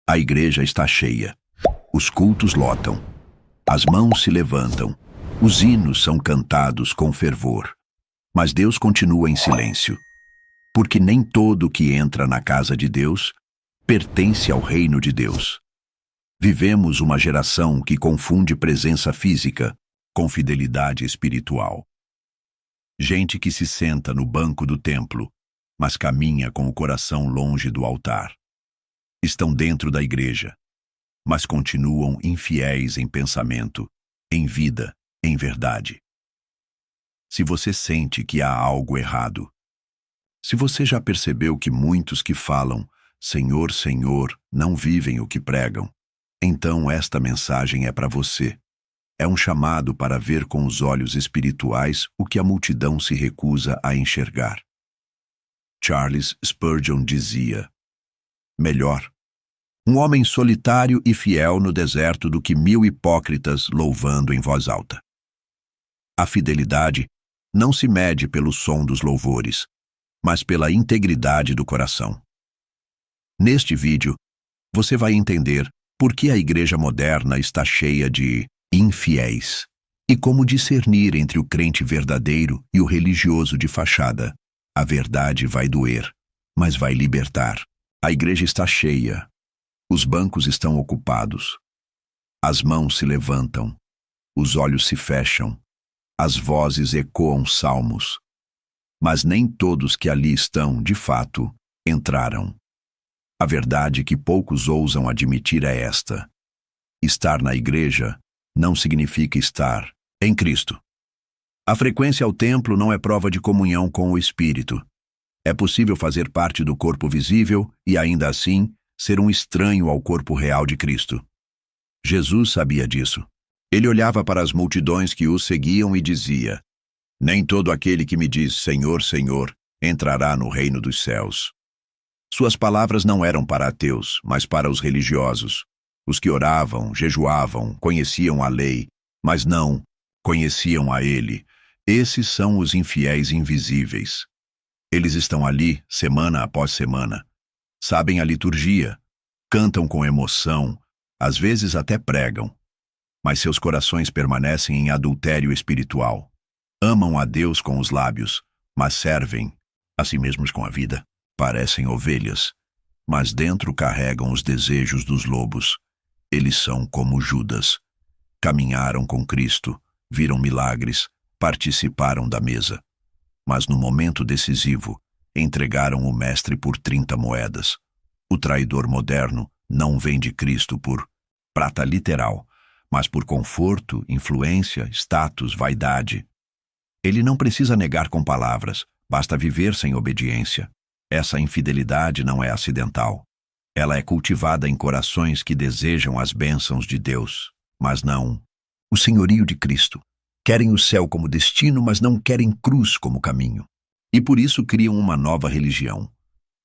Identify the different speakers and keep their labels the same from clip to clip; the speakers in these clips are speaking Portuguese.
Speaker 1: A igreja está cheia. Os cultos lotam. As mãos se levantam. Os hinos são cantados com fervor. Mas Deus continua em silêncio. Porque nem todo que entra na casa de Deus pertence ao reino de Deus. Vivemos uma geração que confunde presença física com fidelidade espiritual. Gente que se senta no banco do templo, mas caminha com o coração longe do altar. Estão dentro da igreja, mas continuam infiéis em pensamento, em vida, em verdade. Se você sente que há algo errado, se você já percebeu que muitos que falam Senhor, Senhor, não vivem o que pregam, então esta mensagem é para você. É um chamado para ver com os olhos espirituais o que a multidão se recusa a enxergar. Charles Spurgeon dizia: melhor um homem solitário e fiel no deserto do que 1000 hipócritas louvando em voz alta. A fidelidade não se mede pelo som dos louvores, mas pela integridade do coração. Neste vídeo, você vai entender por que a igreja moderna está cheia de infiéis e como discernir entre o crente verdadeiro e o religioso de fachada. A verdade vai doer, mas vai libertar. A igreja está cheia. Os bancos estão ocupados. As mãos se levantam. Os olhos se fecham. As vozes ecoam salmos. Mas nem todos que ali estão, de fato, entraram. A verdade que poucos ousam admitir é esta: estar na igreja não significa estar em Cristo. A frequência ao templo não é prova de comunhão com o Espírito. É possível fazer parte do corpo visível e, ainda assim, ser um estranho ao corpo real de Cristo. Jesus sabia disso. Ele olhava para as multidões que o seguiam e dizia: nem todo aquele que me diz Senhor, Senhor, entrará no reino dos céus. Suas palavras não eram para ateus, mas para os religiosos. Os que oravam, jejuavam, conheciam a lei, mas não conheciam a ele. Esses são os infiéis invisíveis. Eles estão ali, semana após semana. Sabem a liturgia, cantam com emoção, às vezes até pregam. Mas seus corações permanecem em adultério espiritual. Amam a Deus com os lábios, mas servem a si mesmos com a vida. Parecem ovelhas, mas dentro carregam os desejos dos lobos. Eles são como Judas. Caminharam com Cristo, viram milagres, participaram da mesa. Mas no momento decisivo, entregaram o Mestre por 30 moedas. O traidor moderno não vende Cristo por prata literal, mas por conforto, influência, status, vaidade. Ele não precisa negar com palavras, basta viver sem obediência. Essa infidelidade não é acidental. Ela é cultivada em corações que desejam as bênçãos de Deus, mas não o senhorio de Cristo. Querem o céu como destino, mas não querem cruz como caminho. E por isso criam uma nova religião.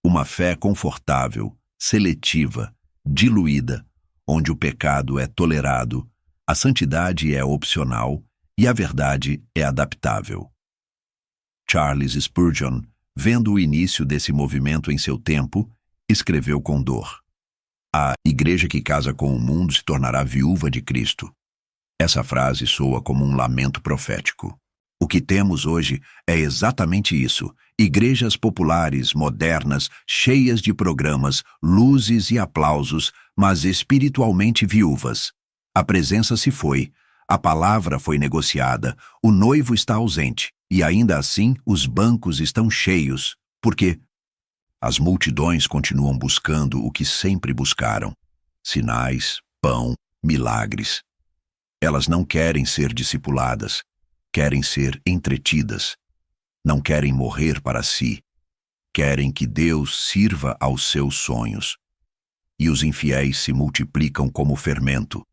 Speaker 1: Uma fé confortável, seletiva, diluída, onde o pecado é tolerado, a santidade é opcional e a verdade é adaptável. Charles Spurgeon, vendo o início desse movimento em seu tempo, escreveu com dor: a igreja que casa com o mundo se tornará viúva de Cristo. Essa frase soa como um lamento profético. O que temos hoje é exatamente isso: igrejas populares, modernas, cheias de programas, luzes e aplausos, mas espiritualmente viúvas. A presença se foi, a palavra foi negociada, o noivo está ausente, e ainda assim os bancos estão cheios, porque as multidões continuam buscando o que sempre buscaram: sinais, pão, milagres. Elas não querem ser discipuladas, querem ser entretidas. Não querem morrer para si, querem que Deus sirva aos seus sonhos. E os infiéis se multiplicam como fermento,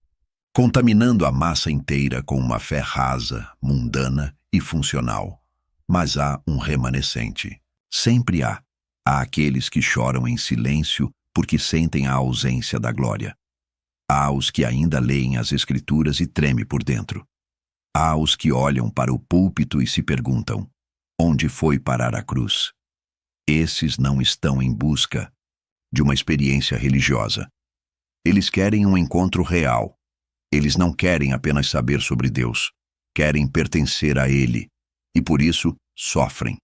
Speaker 1: contaminando a massa inteira com uma fé rasa, mundana e funcional. Mas há um remanescente. Sempre há. Há aqueles que choram em silêncio porque sentem a ausência da glória. Há os que ainda leem as Escrituras e tremem por dentro. Há os que olham para o púlpito e se perguntam: onde foi parar a cruz? Esses não estão em busca de uma experiência religiosa. Eles querem um encontro real. Eles não querem apenas saber sobre Deus. Querem pertencer a Ele. E por isso, sofrem.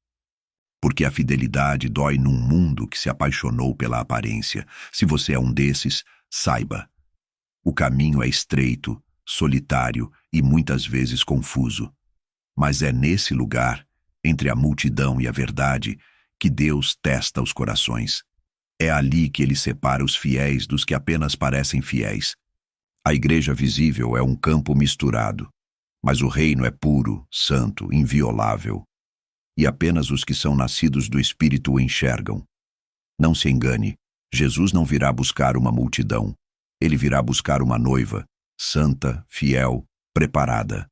Speaker 1: Porque a fidelidade dói num mundo que se apaixonou pela aparência. Se você é um desses, saiba. O caminho é estreito, solitário e muitas vezes confuso. Mas é nesse lugar, entre a multidão e a verdade, que Deus testa os corações. É ali que Ele separa os fiéis dos que apenas parecem fiéis. A igreja visível é um campo misturado, mas o reino é puro, santo, inviolável. E apenas os que são nascidos do Espírito o enxergam. Não se engane, Jesus não virá buscar uma multidão. Ele virá buscar uma noiva, santa, fiel, preparada.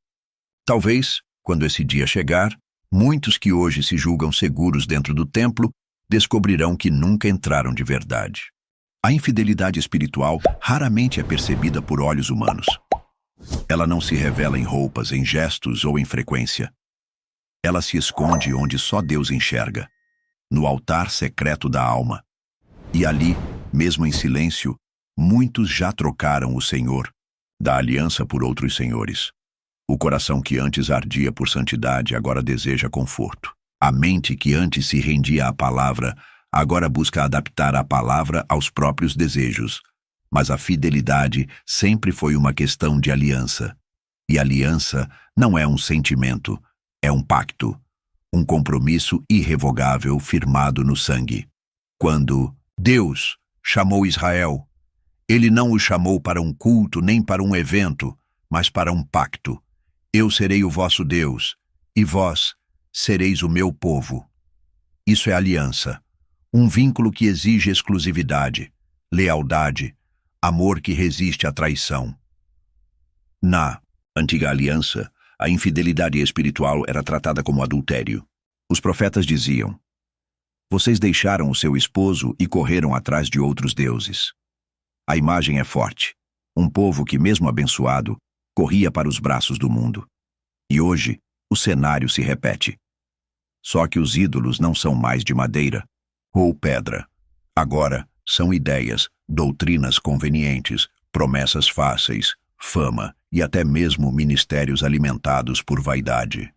Speaker 1: Talvez, quando esse dia chegar, muitos que hoje se julgam seguros dentro do templo descobrirão que nunca entraram de verdade. A infidelidade espiritual raramente é percebida por olhos humanos. Ela não se revela em roupas, em gestos ou em frequência. Ela se esconde onde só Deus enxerga, no altar secreto da alma. E ali, mesmo em silêncio, muitos já trocaram o Senhor da aliança por outros senhores. O coração que antes ardia por santidade agora deseja conforto. A mente que antes se rendia à palavra agora busca adaptar a palavra aos próprios desejos. Mas a fidelidade sempre foi uma questão de aliança. E aliança não é um sentimento, é um pacto, um compromisso irrevogável firmado no sangue. Quando Deus chamou Israel, Ele não o chamou para um culto nem para um evento, mas para um pacto. Eu serei o vosso Deus, e vós sereis o meu povo. Isso é aliança, um vínculo que exige exclusividade, lealdade, amor que resiste à traição. Na antiga aliança, a infidelidade espiritual era tratada como adultério. Os profetas diziam: vocês deixaram o seu esposo e correram atrás de outros deuses. A imagem é forte. Um povo que, mesmo abençoado, corria para os braços do mundo. E hoje, o cenário se repete. Só que os ídolos não são mais de madeira ou pedra. Agora, são ideias, doutrinas convenientes, promessas fáceis, fama e até mesmo ministérios alimentados por vaidade.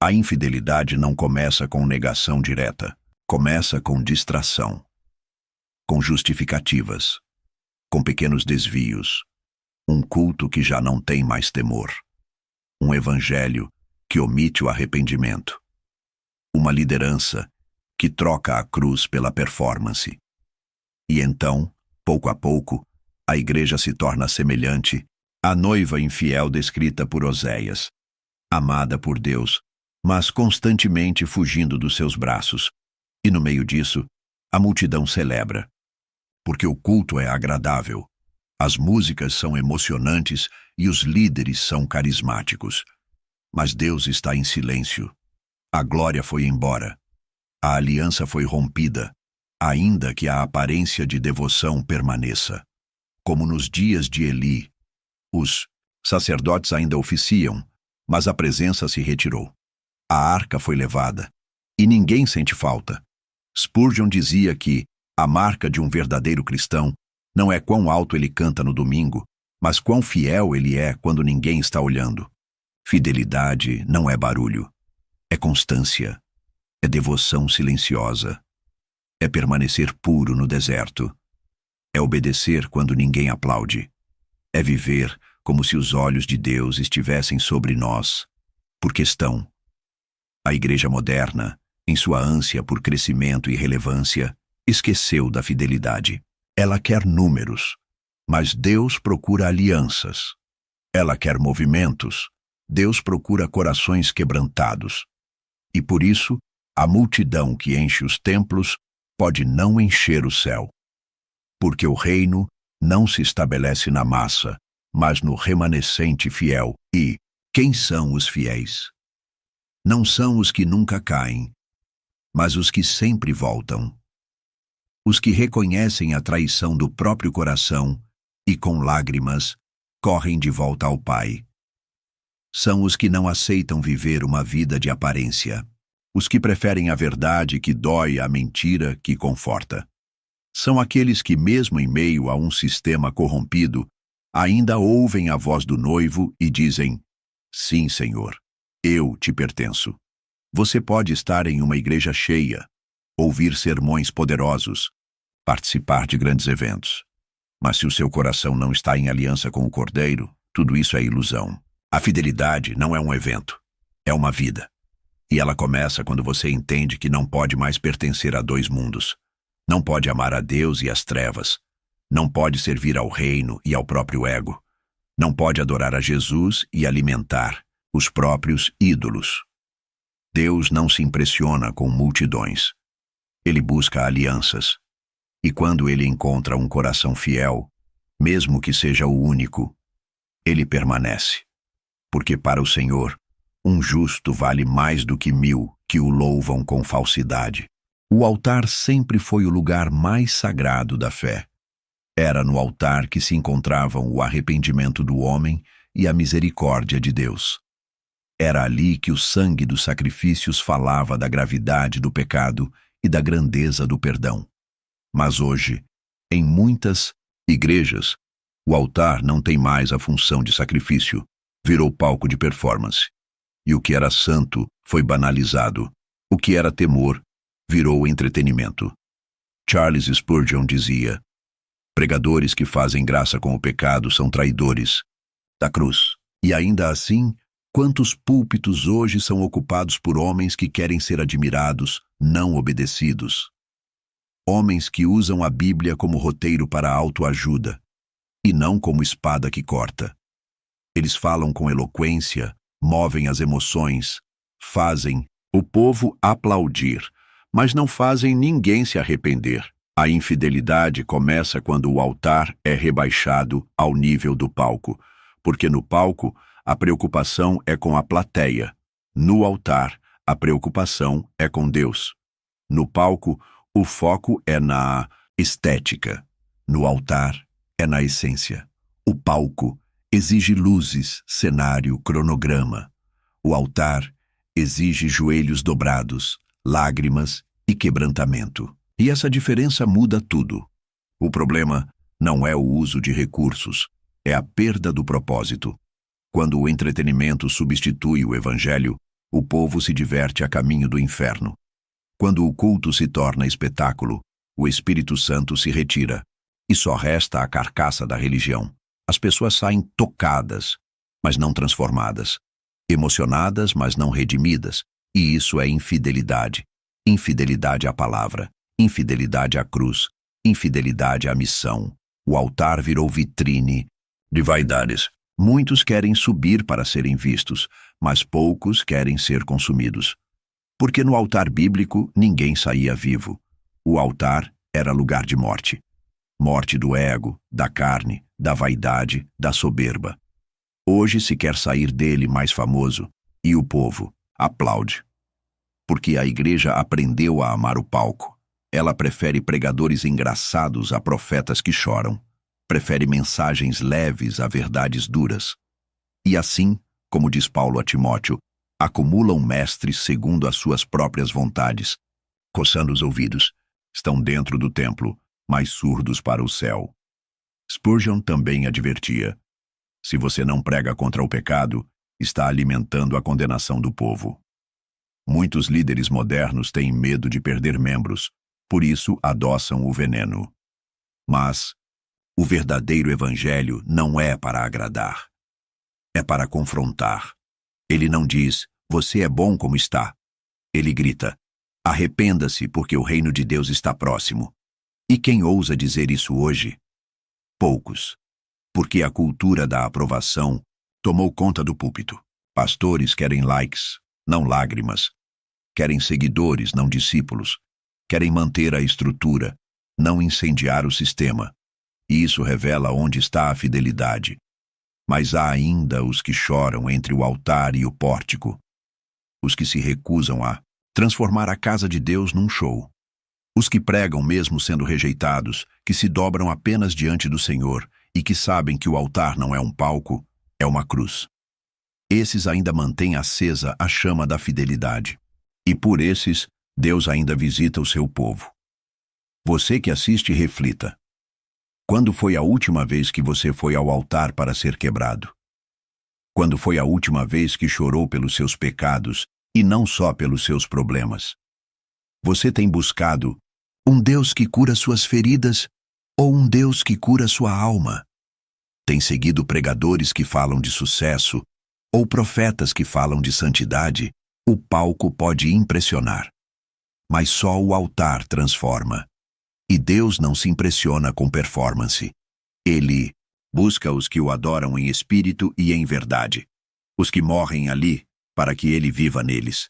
Speaker 1: A infidelidade não começa com negação direta. Começa com distração, com justificativas, com pequenos desvios, um culto que já não tem mais temor, um evangelho que omite o arrependimento, uma liderança que troca a cruz pela performance. E então, pouco a pouco, a igreja se torna semelhante à noiva infiel descrita por Oséias, amada por Deus, mas constantemente fugindo dos seus braços. E no meio disso, a multidão celebra. Porque o culto é agradável, as músicas são emocionantes e os líderes são carismáticos. Mas Deus está em silêncio. A glória foi embora. A aliança foi rompida, ainda que a aparência de devoção permaneça. Como nos dias de Eli, os sacerdotes ainda oficiam, mas a presença se retirou. A arca foi levada, e ninguém sente falta. Spurgeon dizia que a marca de um verdadeiro cristão não é quão alto ele canta no domingo, mas quão fiel ele é quando ninguém está olhando. Fidelidade não é barulho, é constância, é devoção silenciosa, é permanecer puro no deserto, é obedecer quando ninguém aplaude, é viver como se os olhos de Deus estivessem sobre nós, porque estão. A igreja moderna, em sua ânsia por crescimento e relevância, esqueceu da fidelidade. Ela quer números, mas Deus procura alianças. Ela quer movimentos, Deus procura corações quebrantados. E por isso, a multidão que enche os templos pode não encher o céu. Porque o reino não se estabelece na massa, mas no remanescente fiel. E quem são os fiéis? Não são os que nunca caem, mas os que sempre voltam. Os que reconhecem a traição do próprio coração e, com lágrimas, correm de volta ao Pai. São os que não aceitam viver uma vida de aparência. Os que preferem a verdade que dói à mentira que conforta. São aqueles que, mesmo em meio a um sistema corrompido, ainda ouvem a voz do noivo e dizem: Sim, Senhor, eu te pertenço. Você pode estar em uma igreja cheia, ouvir sermões poderosos, participar de grandes eventos. Mas se o seu coração não está em aliança com o Cordeiro, tudo isso é ilusão. A fidelidade não é um evento, é uma vida. E ela começa quando você entende que não pode mais pertencer a dois mundos. Não pode amar a Deus e as trevas. Não pode servir ao reino e ao próprio ego. Não pode adorar a Jesus e alimentar os próprios ídolos. Deus não se impressiona com multidões. Ele busca alianças. E quando ele encontra um coração fiel, mesmo que seja o único, ele permanece. Porque para o Senhor, um justo vale mais do que 1000 que o louvam com falsidade. O altar sempre foi o lugar mais sagrado da fé. Era no altar que se encontravam o arrependimento do homem e a misericórdia de Deus. Era ali que o sangue dos sacrifícios falava da gravidade do pecado e da grandeza do perdão. Mas hoje, em muitas igrejas, o altar não tem mais a função de sacrifício, virou palco de performance. E o que era santo foi banalizado. O que era temor virou entretenimento. Charles Spurgeon dizia: pregadores que fazem graça com o pecado são traidores da cruz. E ainda assim, quantos púlpitos hoje são ocupados por homens que querem ser admirados, não obedecidos? Homens que usam a Bíblia como roteiro para a autoajuda, e não como espada que corta. Eles falam com eloquência, movem as emoções, fazem o povo aplaudir, mas não fazem ninguém se arrepender. A infidelidade começa quando o altar é rebaixado ao nível do palco, porque no palco a preocupação é com a plateia. No altar, a preocupação é com Deus. No palco, o foco é na estética. No altar, é na essência. O palco exige luzes, cenário, cronograma. O altar exige joelhos dobrados, lágrimas e quebrantamento. E essa diferença muda tudo. O problema não é o uso de recursos, é a perda do propósito. Quando o entretenimento substitui o evangelho, o povo se diverte a caminho do inferno. Quando o culto se torna espetáculo, o Espírito Santo se retira, e só resta a carcaça da religião. As pessoas saem tocadas, mas não transformadas, emocionadas, mas não redimidas, e isso é infidelidade. Infidelidade à palavra, infidelidade à cruz, infidelidade à missão. O altar virou vitrine de vaidades. Muitos querem subir para serem vistos, mas poucos querem ser consumidos. Porque no altar bíblico ninguém saía vivo. O altar era lugar de morte. Morte do ego, da carne, da vaidade, da soberba. Hoje se quer sair dele mais famoso, e o povo aplaude. Porque a igreja aprendeu a amar o palco. Ela prefere pregadores engraçados a profetas que choram. Prefere mensagens leves a verdades duras. E assim, como diz Paulo a Timóteo, acumulam mestres segundo as suas próprias vontades. Coçando os ouvidos, estão dentro do templo, mas surdos para o céu. Spurgeon também advertia: se você não prega contra o pecado, está alimentando a condenação do povo. Muitos líderes modernos têm medo de perder membros, por isso adoçam o veneno. Mas o verdadeiro evangelho não é para agradar. É para confrontar. Ele não diz: você é bom como está. Ele grita: arrependa-se, porque o reino de Deus está próximo. E quem ousa dizer isso hoje? Poucos. Porque a cultura da aprovação tomou conta do púlpito. Pastores querem likes, não lágrimas. Querem seguidores, não discípulos. Querem manter a estrutura, não incendiar o sistema. E isso revela onde está a fidelidade. Mas há ainda os que choram entre o altar e o pórtico. Os que se recusam a transformar a casa de Deus num show. Os que pregam mesmo sendo rejeitados, que se dobram apenas diante do Senhor e que sabem que o altar não é um palco, é uma cruz. Esses ainda mantêm acesa a chama da fidelidade. E por esses, Deus ainda visita o seu povo. Você que assiste, reflita. Quando foi a última vez que você foi ao altar para ser quebrado? Quando foi a última vez que chorou pelos seus pecados e não só pelos seus problemas? Você tem buscado um Deus que cura suas feridas ou um Deus que cura sua alma? Tem seguido pregadores que falam de sucesso ou profetas que falam de santidade? O palco pode impressionar, mas só o altar transforma. E Deus não se impressiona com performance. Ele busca os que o adoram em espírito e em verdade, os que morrem ali para que ele viva neles.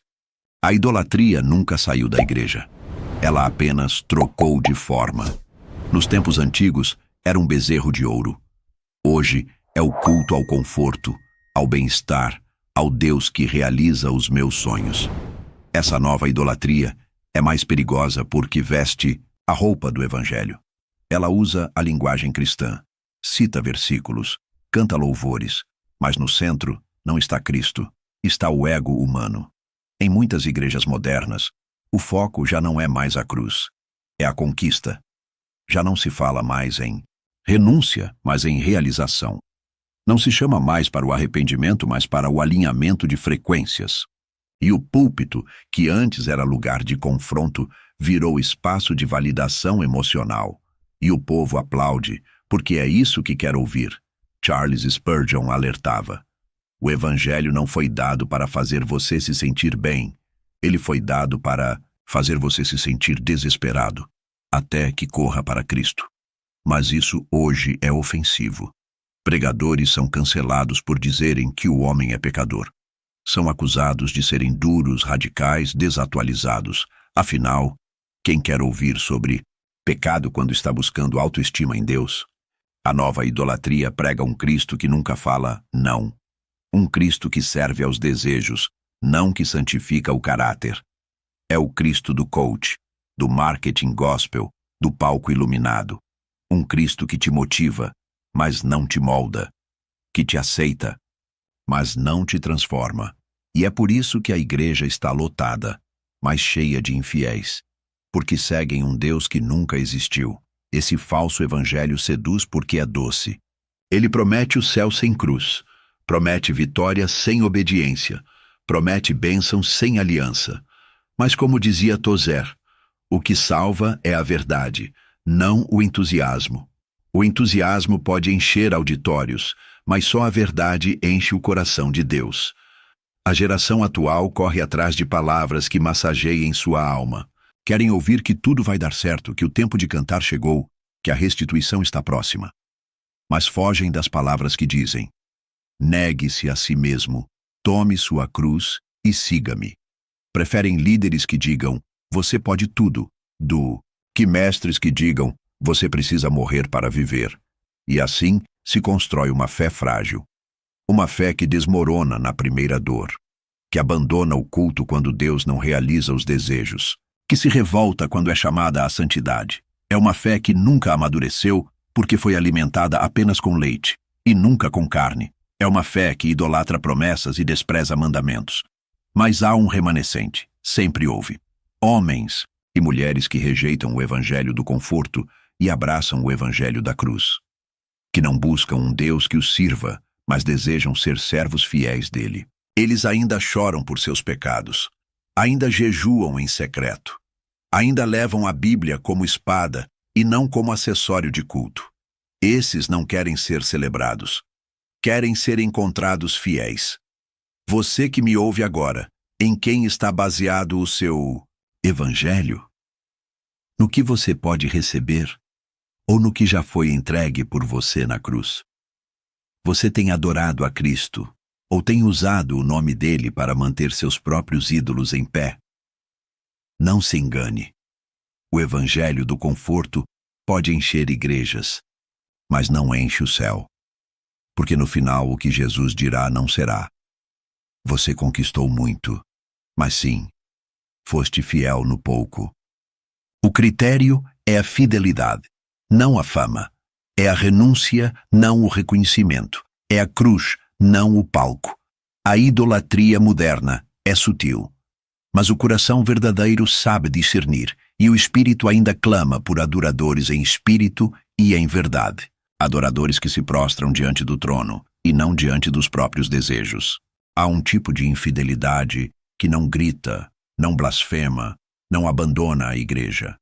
Speaker 1: A idolatria nunca saiu da igreja. Ela apenas trocou de forma. Nos tempos antigos, era um bezerro de ouro. Hoje é o culto ao conforto, ao bem-estar, ao Deus que realiza os meus sonhos. Essa nova idolatria é mais perigosa porque veste a roupa do Evangelho. Ela usa a linguagem cristã, cita versículos, canta louvores, mas no centro não está Cristo, está o ego humano. Em muitas igrejas modernas, o foco já não é mais a cruz, é a conquista. Já não se fala mais em renúncia, mas em realização. Não se chama mais para o arrependimento, mas para o alinhamento de frequências. E o púlpito, que antes era lugar de confronto, virou espaço de validação emocional. E o povo aplaude, porque é isso que quer ouvir. Charles Spurgeon alertava. O Evangelho não foi dado para fazer você se sentir bem. Ele foi dado para fazer você se sentir desesperado, até que corra para Cristo. Mas isso hoje é ofensivo. Pregadores são cancelados por dizerem que o homem é pecador. São acusados de serem duros, radicais, desatualizados. Afinal, quem quer ouvir sobre pecado quando está buscando autoestima em Deus? A nova idolatria prega um Cristo que nunca fala não. Um Cristo que serve aos desejos, não que santifica o caráter. É o Cristo do coach, do marketing gospel, do palco iluminado. Um Cristo que te motiva, mas não te molda. Que te aceita, mas não te transforma. E é por isso que a igreja está lotada, mas cheia de infiéis. Porque seguem um Deus que nunca existiu. Esse falso evangelho seduz porque é doce. Ele promete o céu sem cruz, promete vitória sem obediência, promete bênção sem aliança. Mas como dizia Tozer, o que salva é a verdade, não o entusiasmo. O entusiasmo pode encher auditórios, mas só a verdade enche o coração de Deus. A geração atual corre atrás de palavras que massageiem sua alma. Querem ouvir que tudo vai dar certo, que o tempo de cantar chegou, que a restituição está próxima. Mas fogem das palavras que dizem: negue-se a si mesmo, tome sua cruz e siga-me. Preferem líderes que digam: você pode tudo, que mestres que digam: você precisa morrer para viver. E assim se constrói uma fé frágil. Uma fé que desmorona na primeira dor, que abandona o culto quando Deus não realiza os desejos, que se revolta quando é chamada à santidade. É uma fé que nunca amadureceu porque foi alimentada apenas com leite e nunca com carne. É uma fé que idolatra promessas e despreza mandamentos. Mas há um remanescente, sempre houve. Homens e mulheres que rejeitam o evangelho do conforto e abraçam o evangelho da cruz. Que não buscam um Deus que os sirva, mas desejam ser servos fiéis dele. Eles ainda choram por seus pecados, ainda jejuam em secreto, ainda levam a Bíblia como espada e não como acessório de culto. Esses não querem ser celebrados, querem ser encontrados fiéis. Você que me ouve agora, em quem está baseado o seu evangelho? No que você pode receber ou no que já foi entregue por você na cruz? Você tem adorado a Cristo ou tem usado o nome dele para manter seus próprios ídolos em pé? Não se engane. O evangelho do conforto pode encher igrejas, mas não enche o céu. Porque no final o que Jesus dirá não será: você conquistou muito, mas sim, foste fiel no pouco. O critério é a fidelidade, não a fama. É a renúncia, não o reconhecimento. É a cruz, não o palco. A idolatria moderna é sutil, mas o coração verdadeiro sabe discernir, E o Espírito ainda clama por adoradores em espírito e em verdade. Adoradores que se prostram diante do trono e não diante dos próprios desejos. Há um tipo de infidelidade que não grita, não blasfema, não abandona a igreja.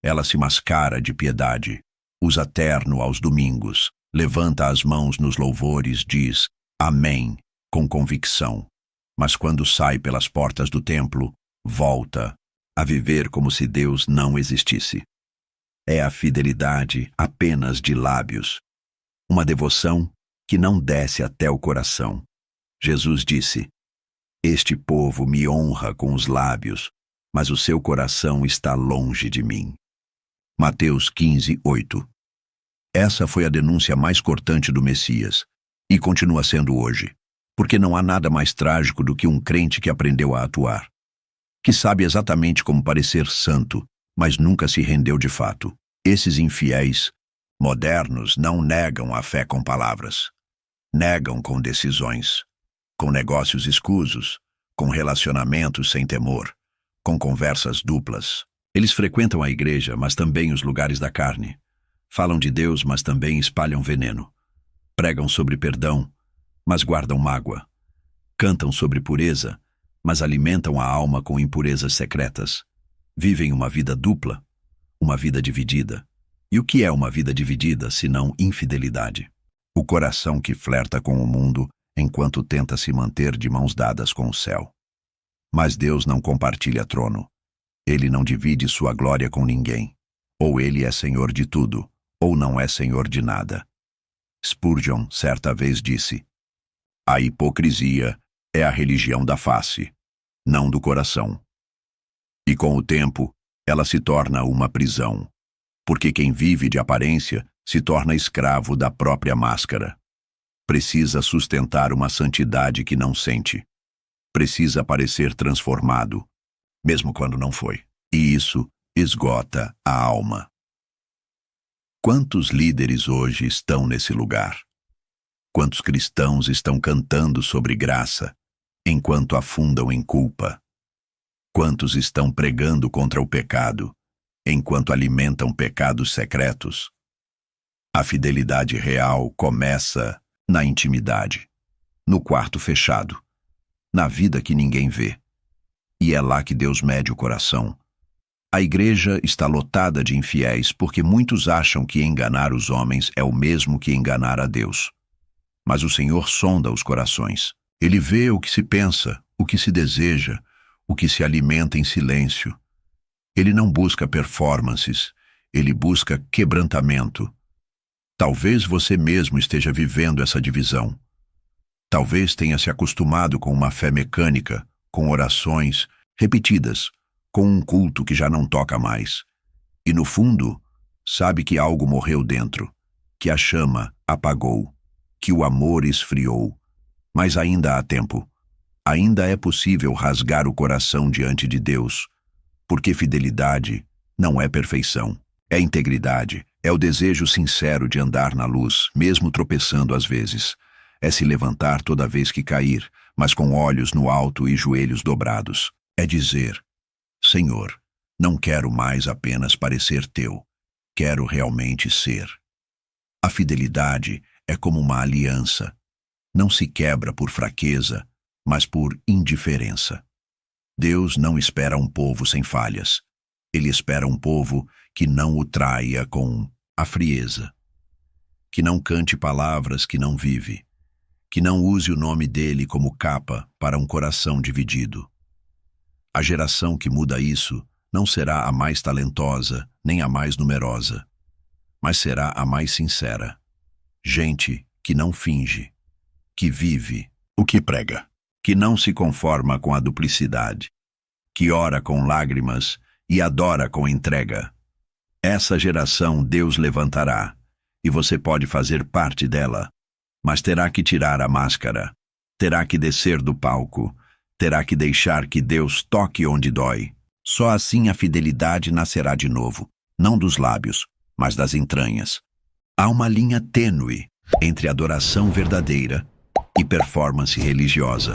Speaker 1: Ela se mascara de piedade, usa terno aos domingos, levanta as mãos nos louvores, diz amém com convicção. Mas quando sai pelas portas do templo, volta a viver como se Deus não existisse. É a fidelidade apenas de lábios, uma devoção que não desce até o coração. Jesus disse: este povo me honra com os lábios, mas o seu coração está longe de mim. Mateus 15:8. Essa foi a denúncia mais cortante do Messias, e continua sendo hoje, porque não há nada mais trágico do que um crente que aprendeu a atuar, que sabe exatamente como parecer santo, mas nunca se rendeu de fato. Esses infiéis modernos não negam a fé com palavras, negam com decisões, com negócios escusos, com relacionamentos sem temor, com conversas duplas. Eles frequentam a igreja, mas também os lugares da carne. Falam de Deus, mas também espalham veneno. Pregam sobre perdão, mas guardam mágoa. Cantam sobre pureza, mas alimentam a alma com impurezas secretas. Vivem uma vida dupla, uma vida dividida. E o que é uma vida dividida, senão infidelidade? O coração que flerta com o mundo enquanto tenta se manter de mãos dadas com o céu. Mas Deus não compartilha trono. Ele não divide sua glória com ninguém. Ou ele é senhor de tudo, ou não é senhor de nada. Spurgeon certa vez disse: a hipocrisia é a religião da face, não do coração. E com o tempo, ela se torna uma prisão, porque quem vive de aparência se torna escravo da própria máscara. Precisa sustentar uma santidade que não sente. Precisa parecer transformado, mesmo quando não foi. E isso esgota a alma. Quantos líderes hoje estão nesse lugar? Quantos cristãos estão cantando sobre graça, enquanto afundam em culpa? Quantos estão pregando contra o pecado, enquanto alimentam pecados secretos? A fidelidade real começa na intimidade, no quarto fechado, na vida que ninguém vê. E é lá que Deus mede o coração. A igreja está lotada de infiéis porque muitos acham que enganar os homens é o mesmo que enganar a Deus. Mas o Senhor sonda os corações. Ele vê o que se pensa, o que se deseja, o que se alimenta em silêncio. Ele não busca performances, ele busca quebrantamento. Talvez você mesmo esteja vivendo essa divisão. Talvez tenha se acostumado com uma fé mecânica, com orações repetidas, com um culto que já não toca mais. E no fundo, sabe que algo morreu dentro, que a chama apagou, que o amor esfriou. Mas ainda há tempo. Ainda é possível rasgar o coração diante de Deus, porque fidelidade não é perfeição, é integridade, é o desejo sincero de andar na luz, mesmo tropeçando às vezes. É se levantar toda vez que cair, mas com olhos no alto e joelhos dobrados. É dizer: Senhor, não quero mais apenas parecer teu, quero realmente ser. A fidelidade é como uma aliança. Não se quebra por fraqueza, mas por indiferença. Deus não espera um povo sem falhas. Ele espera um povo que não o traia com a frieza, que não cante palavras que não vive, que não use o nome dele como capa para um coração dividido. A geração que muda isso não será a mais talentosa nem a mais numerosa, mas será a mais sincera. Gente que não finge, que vive o que prega, que não se conforma com a duplicidade, que ora com lágrimas e adora com entrega. Essa geração Deus levantará, e você pode fazer parte dela, mas terá que tirar a máscara, terá que descer do palco, terá que deixar que Deus toque onde dói. Só assim a fidelidade nascerá de novo, não dos lábios, mas das entranhas. Há uma linha tênue entre adoração verdadeira e performance religiosa.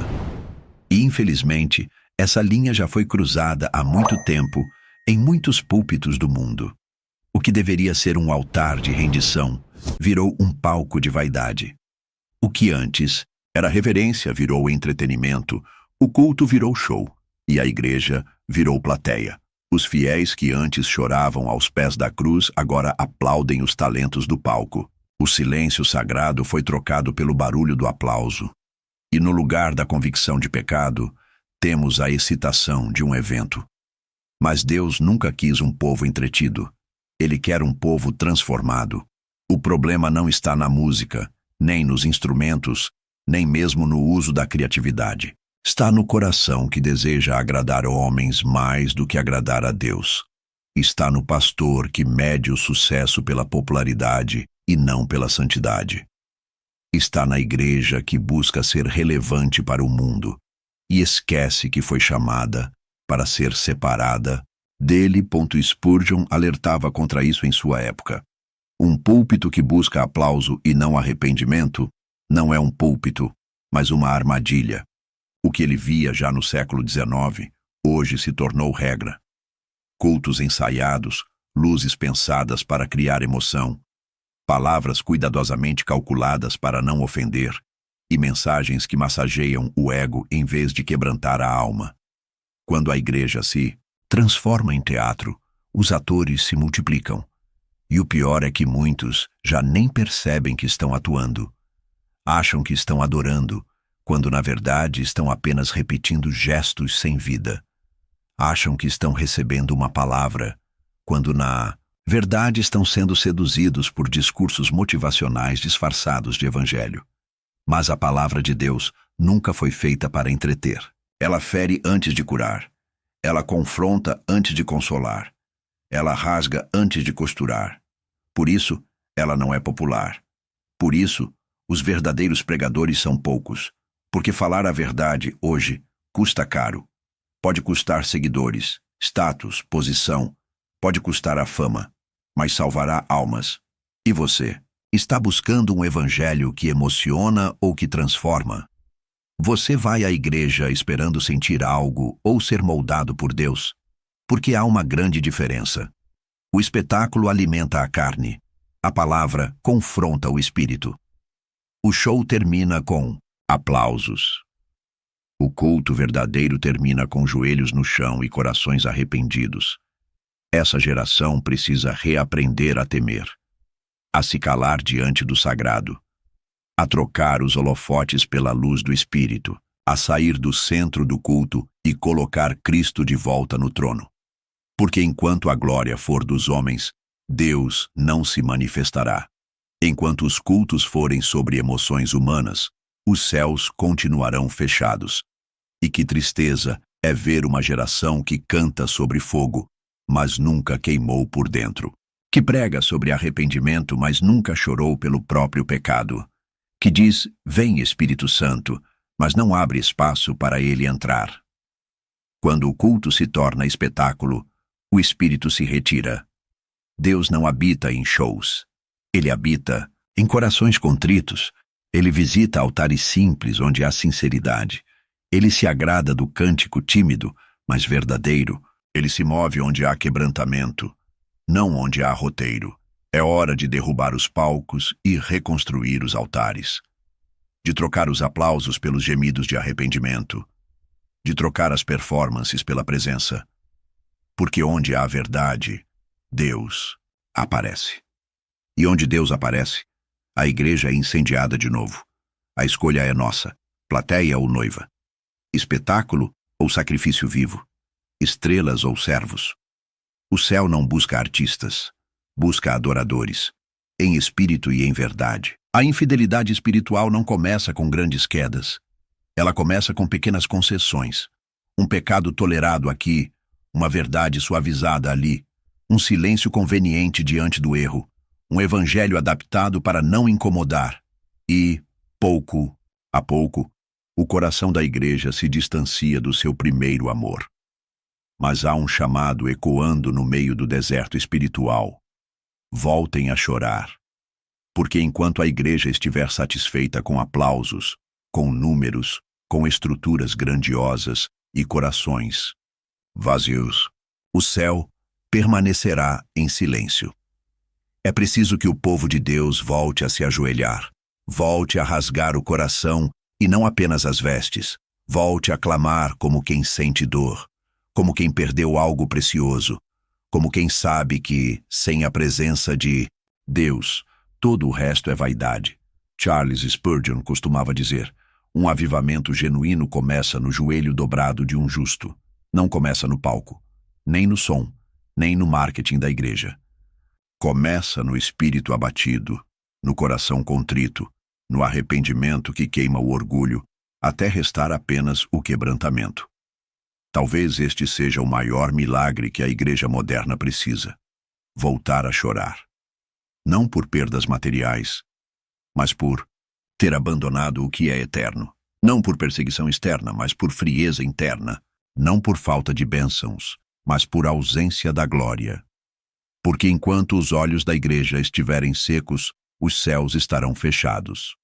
Speaker 1: E, infelizmente, essa linha já foi cruzada há muito tempo Em muitos púlpitos do mundo, o que deveria ser um altar de rendição virou um palco de vaidade. O que antes era reverência virou entretenimento, o culto virou show e a igreja virou plateia. Os fiéis que antes choravam aos pés da cruz agora aplaudem os talentos do palco. O silêncio sagrado foi trocado pelo barulho do aplauso. E no lugar da convicção de pecado, temos a excitação de um evento. Mas Deus nunca quis um povo entretido. Ele quer um povo transformado. O problema não está na música, nem nos instrumentos, nem mesmo no uso da criatividade. Está no coração que deseja agradar homens mais do que agradar a Deus. Está no pastor que mede o sucesso pela popularidade e não pela santidade. Está na igreja que busca ser relevante para o mundo e esquece que foi chamada para ser separada dele. Spurgeon alertava contra isso em sua época. Um púlpito que busca aplauso e não arrependimento não é um púlpito, mas uma armadilha. O que ele via já no século XIX, hoje se tornou regra. Cultos ensaiados, luzes pensadas para criar emoção, palavras cuidadosamente calculadas para não ofender, e mensagens que massageiam o ego em vez de quebrantar a alma. Quando a igreja se transforma em teatro, os atores se multiplicam. E o pior é que muitos já nem percebem que estão atuando. Acham que estão adorando, quando na verdade estão apenas repetindo gestos sem vida. Acham que estão recebendo uma palavra, quando na verdade estão sendo seduzidos por discursos motivacionais disfarçados de evangelho. Mas a palavra de Deus nunca foi feita para entreter. Ela fere antes de curar. Ela confronta antes de consolar. Ela rasga antes de costurar. Por isso, ela não é popular. Por isso, os verdadeiros pregadores são poucos. Porque falar a verdade, hoje, custa caro. Pode custar seguidores, status, posição. Pode custar a fama, mas salvará almas. E você? Está buscando um evangelho que emociona ou que transforma? Você vai à igreja esperando sentir algo ou ser moldado por Deus? Porque há uma grande diferença. O espetáculo alimenta a carne. A palavra confronta o espírito. O show termina com aplausos. O culto verdadeiro termina com joelhos no chão e corações arrependidos. Essa geração precisa reaprender a temer, a se calar diante do sagrado, a trocar os holofotes pela luz do Espírito, a sair do centro do culto e colocar Cristo de volta no trono. Porque enquanto a glória for dos homens, Deus não se manifestará. Enquanto os cultos forem sobre emoções humanas, os céus continuarão fechados. E que tristeza é ver uma geração que canta sobre fogo, mas nunca queimou por dentro. Que prega sobre arrependimento, mas nunca chorou pelo próprio pecado. Que diz, vem Espírito Santo, mas não abre espaço para ele entrar. Quando o culto se torna espetáculo, o Espírito se retira. Deus não habita em shows. Ele habita em corações contritos. Ele visita altares simples onde há sinceridade. Ele se agrada do cântico tímido, mas verdadeiro. Ele se move onde há quebrantamento, não onde há roteiro. É hora de derrubar os palcos e reconstruir os altares. De trocar os aplausos pelos gemidos de arrependimento. De trocar as performances pela presença. Porque onde há verdade, Deus aparece. E onde Deus aparece, a igreja é incendiada de novo. A escolha é nossa, plateia ou noiva. Espetáculo ou sacrifício vivo. Estrelas ou servos. O céu não busca artistas, busca adoradores, em espírito e em verdade. A infidelidade espiritual não começa com grandes quedas. Ela começa com pequenas concessões. Um pecado tolerado aqui, uma verdade suavizada ali, um silêncio conveniente diante do erro, um evangelho adaptado para não incomodar. E, pouco a pouco, o coração da igreja se distancia do seu primeiro amor. Mas há um chamado ecoando no meio do deserto espiritual. Voltem a chorar. Porque enquanto a igreja estiver satisfeita com aplausos, com números, com estruturas grandiosas e corações vazios, o céu permanecerá em silêncio. É preciso que o povo de Deus volte a se ajoelhar, volte a rasgar o coração e não apenas as vestes, volte a clamar como quem sente dor, como quem perdeu algo precioso, como quem sabe que, sem a presença de Deus, todo o resto é vaidade. Charles Spurgeon costumava dizer: um avivamento genuíno começa no joelho dobrado de um justo. Não começa no palco, nem no som, nem no marketing da igreja. Começa no espírito abatido, no coração contrito, no arrependimento que queima o orgulho, até restar apenas o quebrantamento. Talvez este seja o maior milagre que a igreja moderna precisa: voltar a chorar. Não por perdas materiais, mas por ter abandonado o que é eterno. Não por perseguição externa, mas por frieza interna. Não por falta de bênçãos, mas por ausência da glória. Porque enquanto os olhos da igreja estiverem secos, os céus estarão fechados.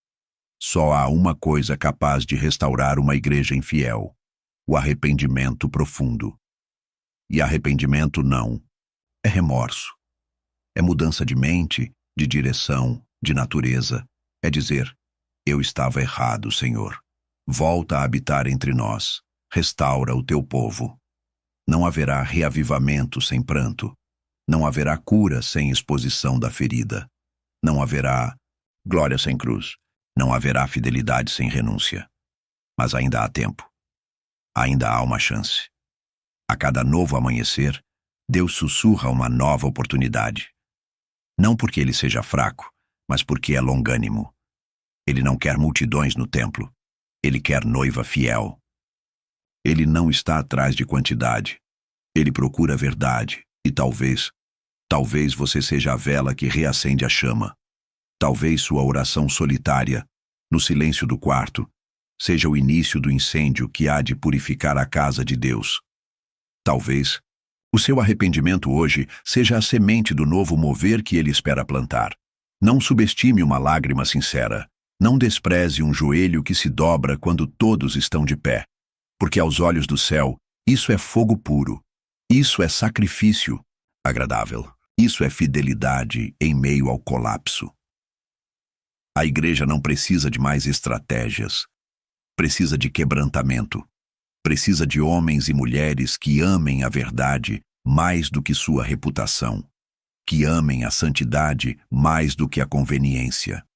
Speaker 1: Só há uma coisa capaz de restaurar uma igreja infiel: o arrependimento profundo. E arrependimento não é remorso. É mudança de mente, de direção, de natureza. É dizer: eu estava errado, Senhor. Volta a habitar entre nós. Restaura o teu povo. Não haverá reavivamento sem pranto. Não haverá cura sem exposição da ferida. Não haverá glória sem cruz. Não haverá fidelidade sem renúncia. Mas ainda há tempo. Ainda há uma chance. A cada novo amanhecer, Deus sussurra uma nova oportunidade. Não porque ele seja fraco, mas porque é longânimo. Ele não quer multidões no templo. Ele quer noiva fiel. Ele não está atrás de quantidade. Ele procura a verdade. E talvez você seja a vela que reacende a chama. Talvez sua oração solitária, no silêncio do quarto, seja o início do incêndio que há de purificar a casa de Deus. Talvez o seu arrependimento hoje seja a semente do novo mover que ele espera plantar. Não subestime uma lágrima sincera. Não despreze um joelho que se dobra quando todos estão de pé. Porque aos olhos do céu, isso é fogo puro. Isso é sacrifício agradável. Isso é fidelidade em meio ao colapso. A igreja não precisa de mais estratégias. Precisa de quebrantamento. Precisa de homens e mulheres que amem a verdade mais do que sua reputação. Que amem a santidade mais do que a conveniência.